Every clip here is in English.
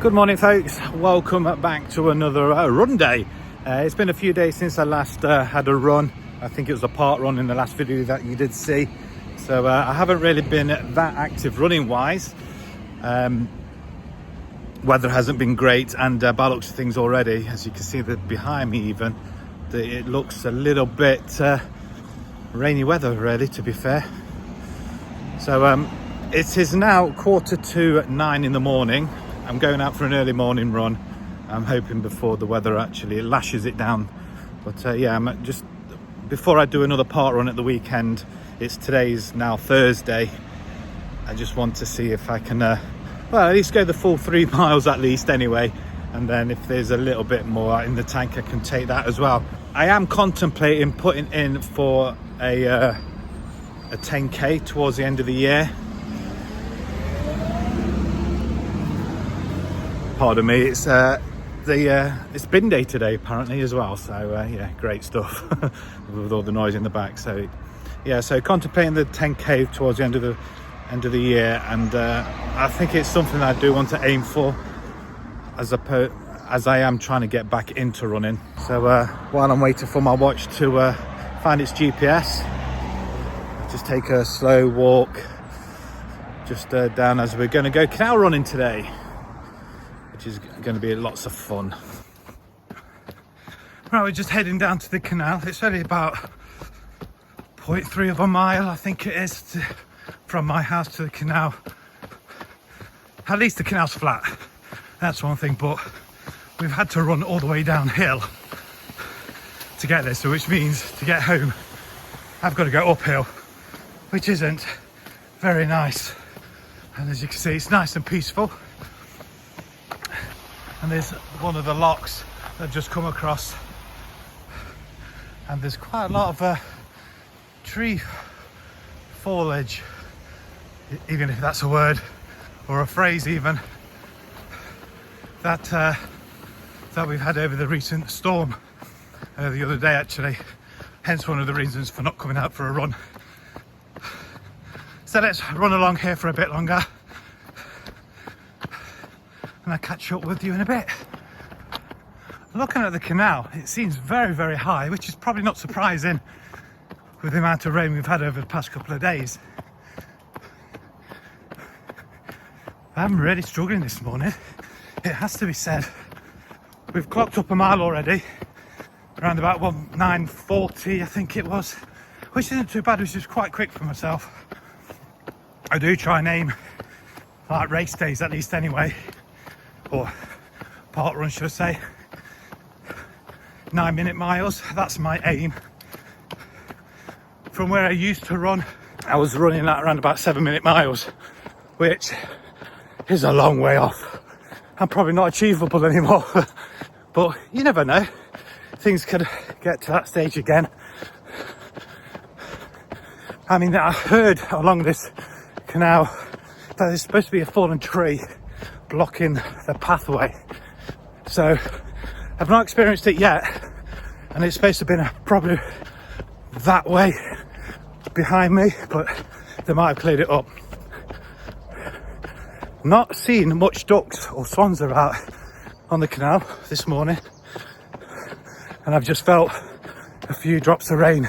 Good morning, folks. Welcome back to another run day. It's been a few days since I last had a run. I think it was a part run in the last video that you did see. So I haven't really been that active running wise. Weather hasn't been great, and by looks of things already, as you can see that behind me even, it looks a little bit rainy weather really, to be fair. So it is now 8:45 in the morning. I'm going out for an early morning run. I'm hoping before the weather actually lashes it down. But yeah, I'm just before I do another part run at the weekend. Today's now Thursday. I just want to see if I can well, at least go the full 3 miles at least anyway, and then if there's a little bit more in the tank I can take that as well. I am contemplating putting in for a 10k towards the end of the year. Pardon me, it's bin day today apparently as well, so yeah, great stuff with all the noise in the back. So yeah, so contemplating the 10k towards the end of the year, and I think it's something I do want to aim for as I am trying to get back into running. So while I'm waiting for my watch to find its GPS, I'll just take a slow walk just down as we're going to go canal running today, which is going to be lots of fun. Right, we're just heading down to the canal. It's only about 0.3 of a mile, I think it is, from my house to the canal. At least the canal's flat, that's one thing, but we've had to run all the way downhill to get there, so which means to get home I've got to go uphill, which isn't very nice. And as you can see, it's nice and peaceful. And there's one of the locks that I've just come across, and there's quite a lot of tree foliage, even if that's a word or a phrase even, that we've had over the recent storm the other day actually, hence one of the reasons for not coming out for a run. So let's run along here for a bit longer, and I'll catch up with you in a bit. Looking at the canal, it seems very, very high, which is probably not surprising with the amount of rain we've had over the past couple of days. I'm really struggling this morning, it has to be said. We've clocked up a mile already, around about 9:40 I think it was, which isn't too bad, which is quite quick for myself. I do try and aim like race days at least anyway, or part run should I say, 9-minute miles, that's my aim. From where I used to run, I was running at around about 7-minute miles, which is a long way off. I'm probably not achievable anymore, but you never know, things could get to that stage again. I mean, I heard along this canal that there's supposed to be a fallen tree blocking the pathway, so I've not experienced it yet, and it's supposed to have been probably that way behind me, but they might have cleared it up. Not seen much ducks or swans about on the canal this morning, and I've just felt a few drops of rain.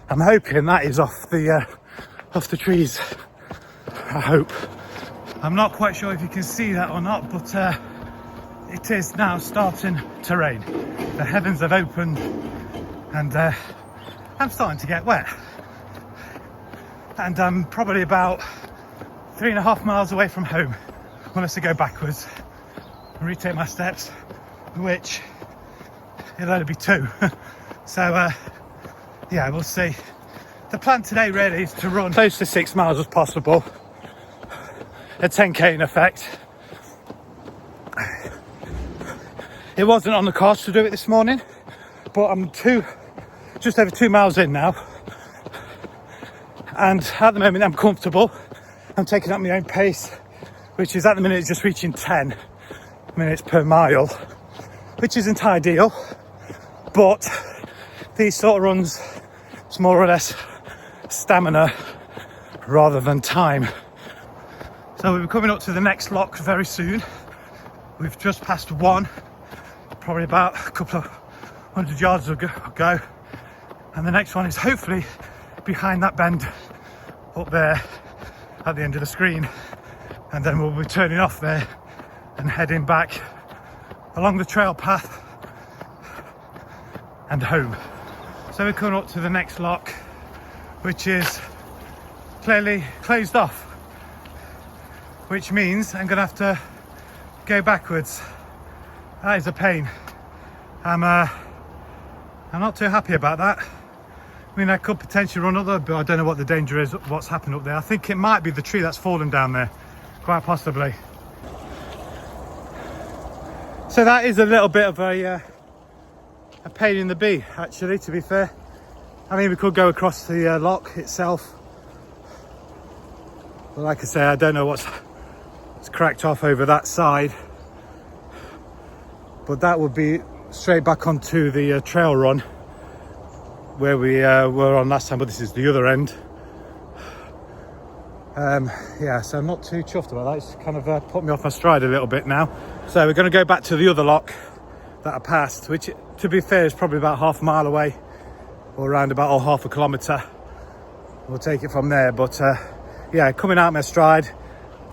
I'm hoping that is off the trees, I hope. I'm not quite sure if you can see that or not, but it is now starting to rain. The heavens have opened, and I'm starting to get wet. And I'm probably about 3.5 miles away from home, unless I go backwards and retake my steps, which it'll only be 2. So yeah, we'll see. The plan today really is to run close to 6 miles as possible, a 10k in effect. It wasn't on the cards to do it this morning, but I'm just over 2 miles in now, and at the moment I'm comfortable. I'm taking up my own pace, which is at the minute just reaching 10 minutes per mile, which isn't ideal, but these sort of runs, it's more or less stamina rather than time. So we'll be coming up to the next lock very soon, We've just passed one, probably about a couple of 100 yards ago, and the next one is hopefully behind that bend up there at the end of the screen, and then we'll be turning off there and heading back along the trail path and home. So we're coming up to the next lock, which is clearly closed off, which means I'm gonna have to go backwards. That is a pain. I'm not too happy about that. I mean, I could potentially run up there, but I don't know what the danger is, what's happened up there. I think it might be the tree that's fallen down there, quite possibly. So that is a little bit of a pain in the bee, actually, to be fair. I mean, we could go across the lock itself, but like I say, I don't know what's cracked off over that side, but that would be straight back onto the trail run where we were on last time, but this is the other end. Yeah, so I'm not too chuffed about that. It's kind of put me off my stride a little bit now. So we're going to go back to the other lock that I passed, which, to be fair, is probably about half a mile away, or around about, or half a kilometre. We'll take it from there. But yeah, coming out my stride,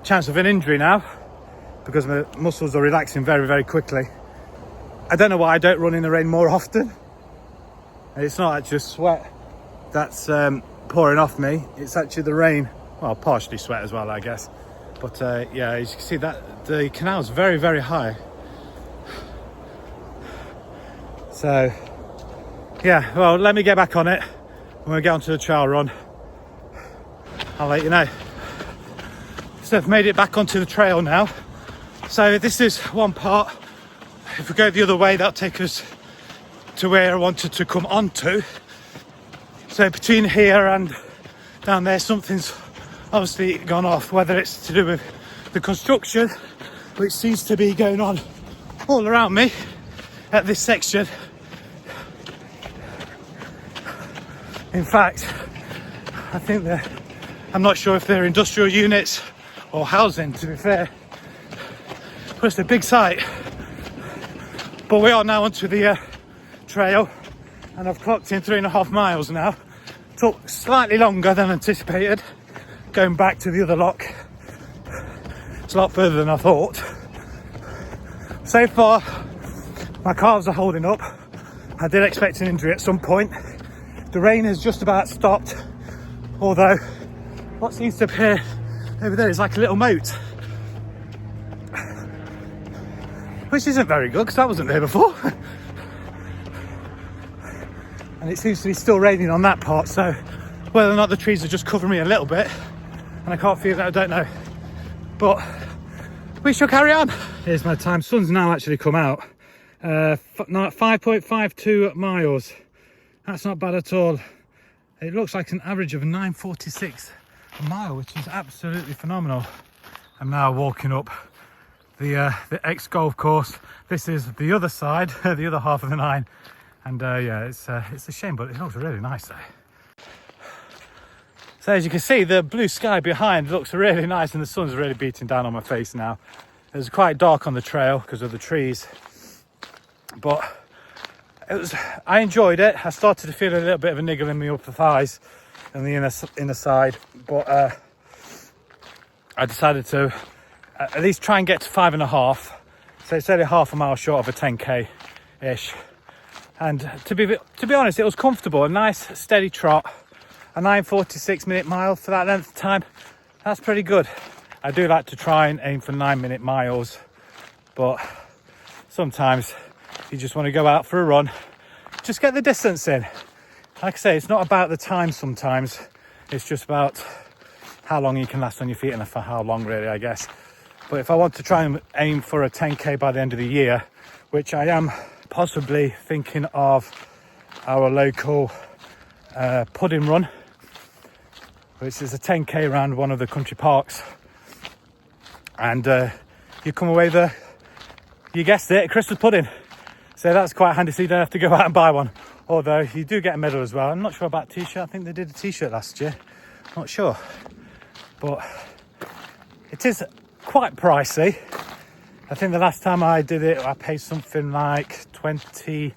chance of an injury now because my muscles are relaxing very, very quickly. I don't know why I don't run in the rain more often. It's not just sweat that's pouring off me, it's actually the rain. Well, partially sweat as well, I guess. But yeah, as you can see, that the canal's very, very high. So yeah, well, let me get back on it. When we get onto the trail run, I'll let you know. So I've made it back onto the trail now. So this is one part. If we go the other way, that'll take us to where I wanted to come onto. So between here and down there, something's obviously gone off, whether it's to do with the construction, which seems to be going on all around me at this section. In fact, I think I'm not sure if they're industrial units or housing, to be fair, but it's a big site. But we are now onto the trail, and I've clocked in 3.5 miles now. Took slightly longer than anticipated going back to the other lock. It's a lot further than I thought. So far my calves are holding up. I did expect an injury at some point. The rain has just about stopped, although what seems to appear over there is like a little moat, which isn't very good because that wasn't there before. And it seems to be still raining on that part, so whether or not the trees are just covering me a little bit and I can't feel that, I don't know, but we shall carry on. Here's my time. Sun's now actually come out. 5.52 miles. That's not bad at all. It looks like an average of 9.46 a mile, which is absolutely phenomenal. I'm now walking up the ex-golf course. This is the other side, the other half of the 9. And yeah, it's a shame, but it looks really nice there. So as you can see, the blue sky behind looks really nice, and the sun's really beating down on my face now. It was quite dark on the trail because of the trees, but I enjoyed it. I started to feel a little bit of a niggle in my upper thighs and the inner side, but I decided to at least try and get to 5.5. So it's only half a mile short of a 10k ish. And to be honest, it was comfortable, a nice steady trot. A 9.46 minute mile for that length of time, that's pretty good. I do like to try and aim for 9-minute miles, but sometimes you just want to go out for a run, just get the distance in. Like I say, it's not about the time sometimes, it's just about how long you can last on your feet, and for how long really, I guess. But if I want to try and aim for a 10k by the end of the year, which I am possibly thinking of our local pudding run, which is a 10k around one of the country parks, and you come away there, you guessed it, a Christmas pudding. So that's quite handy, so you don't have to go out and buy one, although you do get a medal as well. I'm not sure about t-shirt. I think they did a t-shirt last year, not sure, but it is quite pricey. I think the last time I did it, I paid something like £25,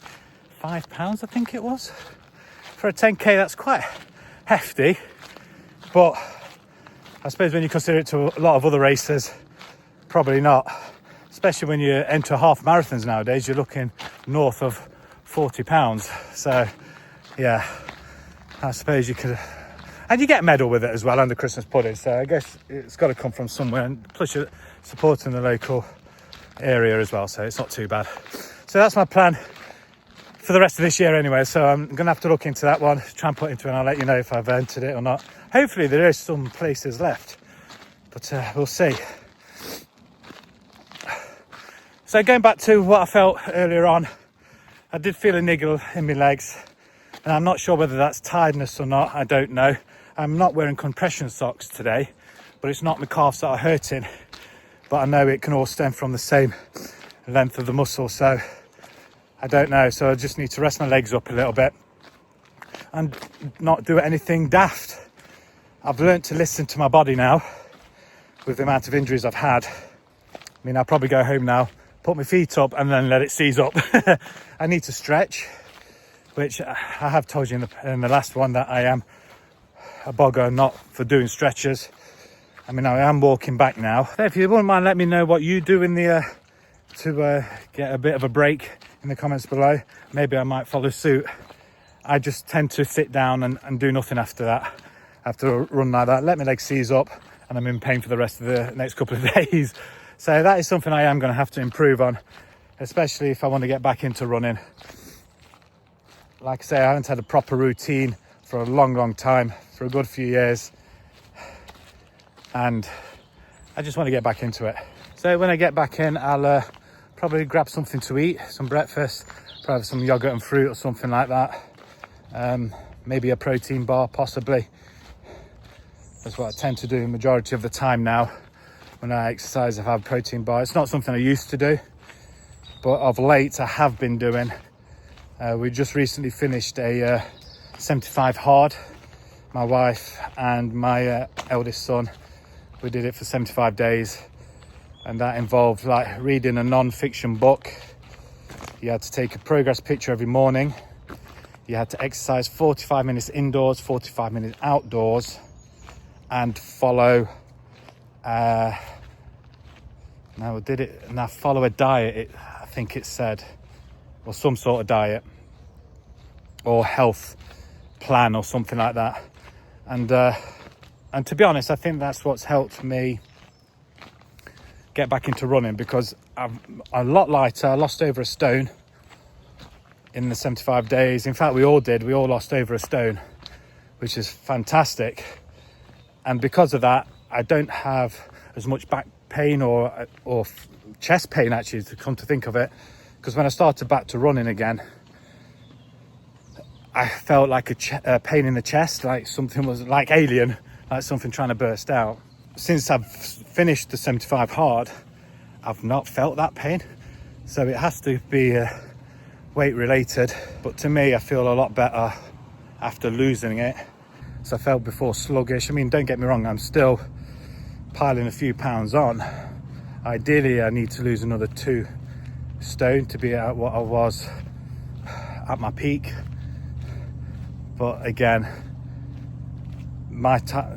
I think it was. For a 10k, that's quite hefty. But I suppose when you consider it to a lot of other races, probably not. Especially when you enter half marathons nowadays, you're looking north of £40. So, yeah, I suppose you could... And you get a medal with it as well, and the Christmas pudding. So I guess it's got to come from somewhere. And plus you're supporting the local area as well, so it's not too bad. So that's my plan for the rest of this year anyway. So I'm going to have to look into that one, try and put into it, and I'll let you know if I've entered it or not. Hopefully there is some places left, but we'll see. So going back to what I felt earlier on, I did feel a niggle in my legs, and I'm not sure whether that's tiredness or not. I don't know. I'm not wearing compression socks today, but it's not my calves that are hurting. But I know it can all stem from the same length of the muscle, so I don't know. So I just need to rest my legs up a little bit and not do anything daft. I've learned to listen to my body now with the amount of injuries I've had. I mean, I'll probably go home now, put my feet up and then let it seize up. I need to stretch, which I have told you in the last one that I am a bogger not for doing stretches. I mean, I am walking back now. If you wouldn't mind, let me know what you do in the to get a bit of a break in the comments below. Maybe I might follow suit. I just tend to sit down and do nothing after that, after a run like that. Let my legs seize up and I'm in pain for the rest of the next couple of days. So that is something I am going to have to improve on, especially if I want to get back into running. Like I say, I haven't had a proper routine for a long time, for a good few years, and I just want to get back into it. So when I get back in, I'll probably grab something to eat, some breakfast, probably some yogurt and fruit or something like that. Maybe a protein bar, possibly. That's what I tend to do the majority of the time now. When I exercise, I have a protein bar. It's not something I used to do, but of late I have been doing. We just recently finished a 75 hard, my wife and my eldest son. We did it for 75 days, and that involved like reading a non-fiction book. You had to take a progress picture every morning. You had to exercise 45 minutes indoors, 45 minutes outdoors, and follow follow a diet, I think it said, or some sort of diet or health plan or something like that. And to be honest, I think that's what's helped me get back into running, because I'm a lot lighter. I lost over a stone in the 75 days. In fact, we all lost over a stone, which is fantastic. And because of that, I don't have as much back pain or chest pain, actually, to come to think of it. Because when I started back to running again, I felt like a pain in the chest, like something was like alien, like something trying to burst out. Since I've finished the 75 hard, I've not felt that pain. So it has to be weight related. But to me, I feel a lot better after losing it. So I felt before sluggish. I mean, don't get me wrong, I'm still piling a few pounds on. Ideally, I need to lose another 2 stone to be at what I was at my peak. But again,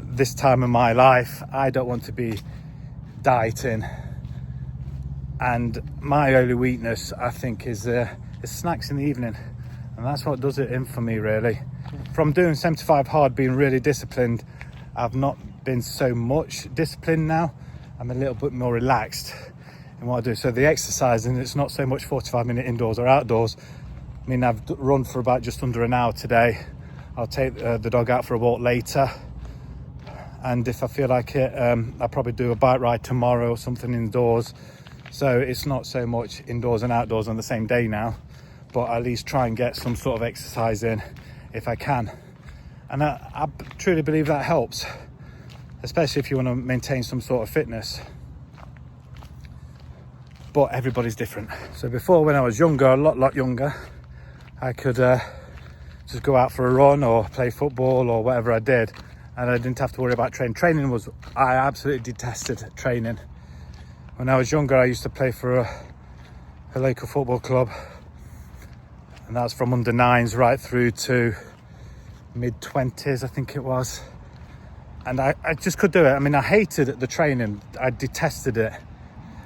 this time in my life, I don't want to be dieting. And my only weakness, I think, is snacks in the evening. And that's what does it in for me, really. From doing 75 hard, being really disciplined, I've not been so much disciplined now. I'm a little bit more relaxed in what I do. So the exercising, it's not so much 45-minute indoors or outdoors. I mean, I've run for about just under an hour today. I'll take the dog out for a walk later. And if I feel like it, I'll probably do a bike ride tomorrow or something indoors. So it's not so much indoors and outdoors on the same day now, but at least try and get some sort of exercise in if I can. And I truly believe that helps, especially if you want to maintain some sort of fitness. But everybody's different. So before, when I was younger, a lot younger, I could just go out for a run or play football or whatever I did, and I didn't have to worry about training. I absolutely detested training. When I was younger, I used to play for a local football club, and that's from under 9s right through to mid 20s, I think it was. And I just could do it. I mean, I hated the training. I detested it.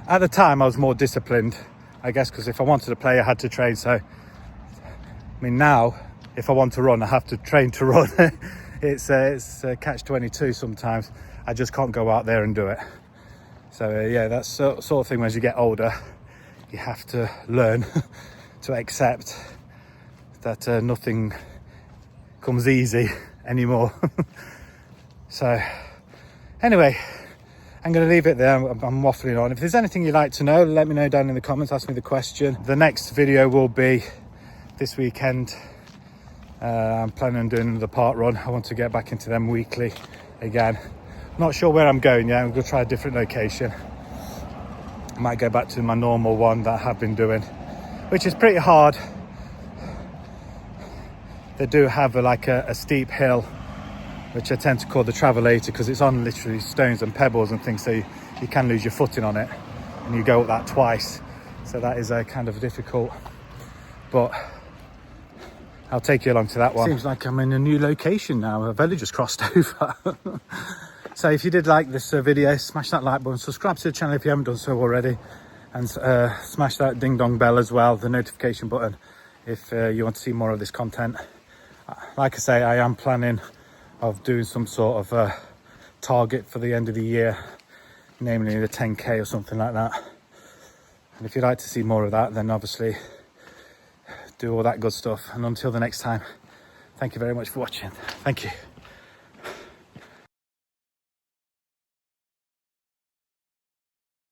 At the time, I was more disciplined, I guess, because if I wanted to play, I had to train. So, I mean, now, if I want to run, I have to train to run. It's catch-22 sometimes. I just can't go out there and do it. So, yeah, that's sort of thing. As you get older, you have to learn to accept that nothing comes easy anymore. So, anyway, I'm going to leave it there. I'm waffling on. If there's anything you'd like to know, let me know down in the comments. Ask me the question. The next video will be this weekend. I'm planning on doing the park run. I want to get back into them weekly again. Not sure where I'm going yet. I'm going to try a different location. I might go back to my normal one that I have been doing, which is pretty hard. They do have a steep hill, which I tend to call the travelator, because it's on literally stones and pebbles and things, so you can lose your footing on it, and you go up that twice. So that is kind of difficult, but I'll take you along to that one. Seems like I'm in a new location now. I've only just crossed over. So if you did like this video, smash that like button, subscribe to the channel if you haven't done so already, and smash that ding dong bell as well, the notification button, if you want to see more of this content. Like I say, I am planning of doing some sort of target for the end of the year, namely the 10k or something like that. And if you'd like to see more of that, then obviously do all that good stuff. And until the next time, thank you very much for watching. Thank you.